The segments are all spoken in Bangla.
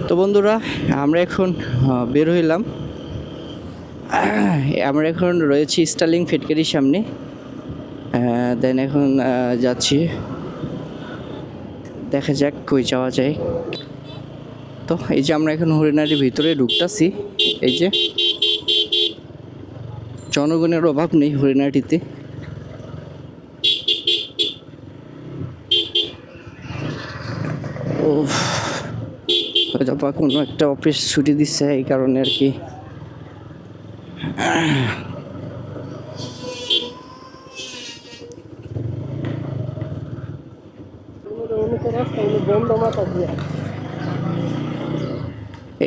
তো বন্ধুরা, আমরা এখন বের হইলাম। আমরা এখন রয়েছি স্টার্লিং ফিটকারির সামনে। দেন এখন যাচ্ছি, দেখা যাক কই যাওয়া যায়। তো এই যে আমরা এখন হরিণাটির ভিতরে ঢুকতেছি। এই যে জনগণের অভাব নেই হরিণাটিতে। ও হয়তো বা কোনো একটা অফিস ছুটি দিচ্ছে, এই কারণে আর কি।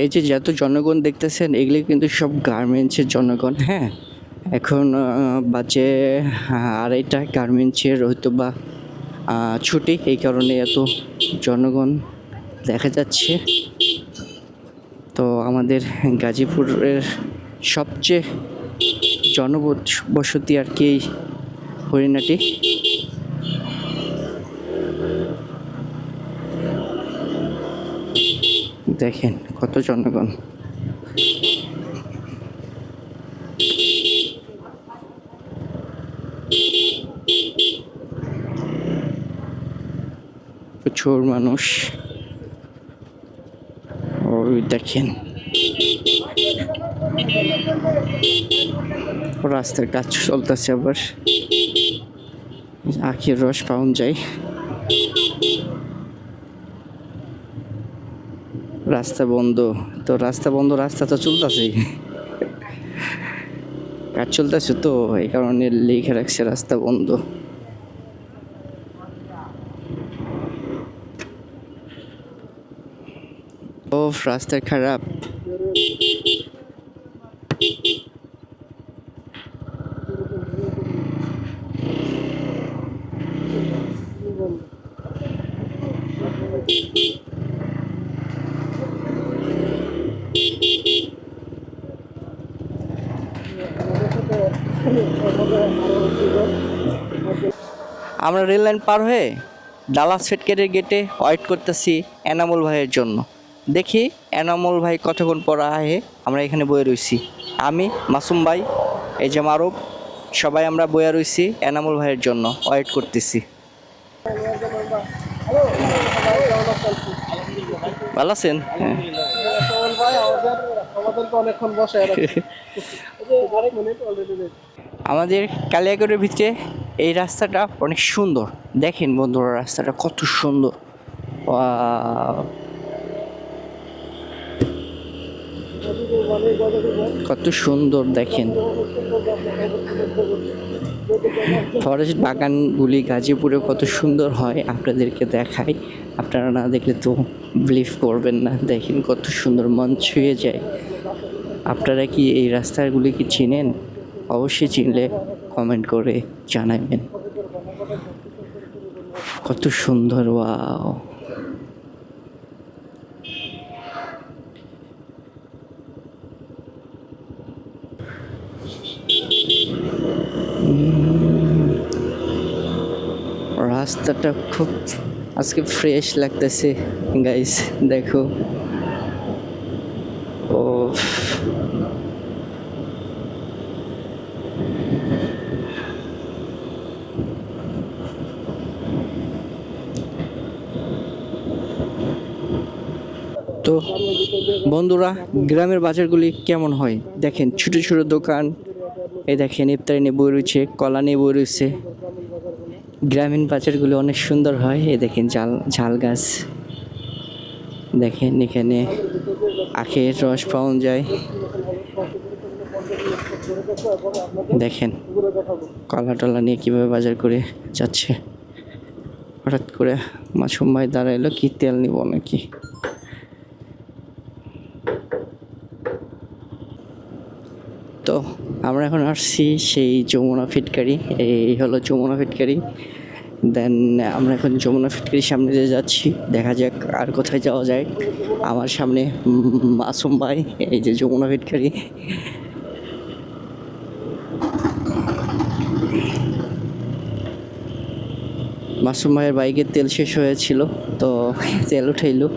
এই যে যত জনগণ দেখতেছেন, এগুলি কিন্তু সব গার্মেন্টসের জনগণ। হ্যাঁ, এখন বাজে 2:30, গার্মেন্টসের হয়তো বা ছুটি, এই কারণে এত জনগণ দেখা যাচ্ছে। তো আমাদের গাজীপুরের সবচেয়ে জনবসতি আর কি এই হরিণাটি। দেখেন কত জনগণ। প্রচুর মানুষ। ওই দেখেন রাস্তার কাজ চলতেছে, আবার আখের রস পাওয়া যায়। রাস্তা বন্ধ, তো রাস্তা বন্ধ, রাস্তা তো চলতেছে, কাজ চলতেছে, তো এই কারণে লিখে রাখছে রাস্তা বন্ধ। ও রাস্তা খারাপ। আমরা রেল লাইন পার হয়ে ডালাস ফিটকারির গেটে ওয়েট করতেছি এনামুল ভাইয়ের জন্য। দেখি এনামুল ভাই কতক্ষণ পর আহে। আমরা এখানে বয়ে রয়েছি, আমি, মাসুম ভাই, এই যে মারুফ, সবাই আমরা বয়ে রয়েছি এনামুল ভাইয়ের জন্য, ওয়েট করতেছি। ভালো আছেন? আমাদের কালিয়াকৈরের ভিতরে এই রাস্তাটা অনেক সুন্দর। দেখেন বন্ধুরা, রাস্তাটা কত সুন্দর। কত সুন্দর দেখেন। ফরেস্ট বাগানগুলি গাজীপুরে কত সুন্দর হয়, আপনাদেরকে দেখাই। আপনারা না দেখলে তো বিলিভ করবেন না। দেখেন কত সুন্দর, মন ছুঁয়ে যায়। আপনারা কি এই রাস্তাগুলি কি চিনেন? অবশ্যই চিনলে কমেন্ট করে জানাবেন। কত সুন্দর, ওয়াও। রাস্তাটা খুব আজকে ফ্রেশ লাগতেছে গাইস, দেখো। ও তো বন্ধুরা, গ্রামের বাজারগুলি কেমন হয় দেখেন। ছোট ছোট দোকান, এই দেখেন ইফতারি নিয়ে বই রয়েছে, কলা নিয়ে বই রয়েছে। গ্রামীণ বাজারগুলি অনেক সুন্দর হয়। এই দেখেন ঝাল গাছ, দেখেন এখানে আখের রস পাওয়া যায়। দেখেন কলা টলা নিয়ে কীভাবে বাজার করে যাচ্ছে। হঠাৎ করে মাসুম ভাই দাঁড়াইলো, কি তেল নিব নাকি। তো আমরা এখন আসছি সেই যমুনা ফিটকারি। এই হলো যমুনা ফিটকারি। দেন আমরা এখন যমুনা ফিটকারির সামনে দিয়ে যাচ্ছি, দেখা যাক আর কোথায় যাওয়া যায়। আমার সামনে মাসুম ভাই, এই যে যমুনা ফিটকারি। মাসুম ভাইয়ের বাইকের তেল শেষ হয়েছিল, তো তেল উঠাইলো।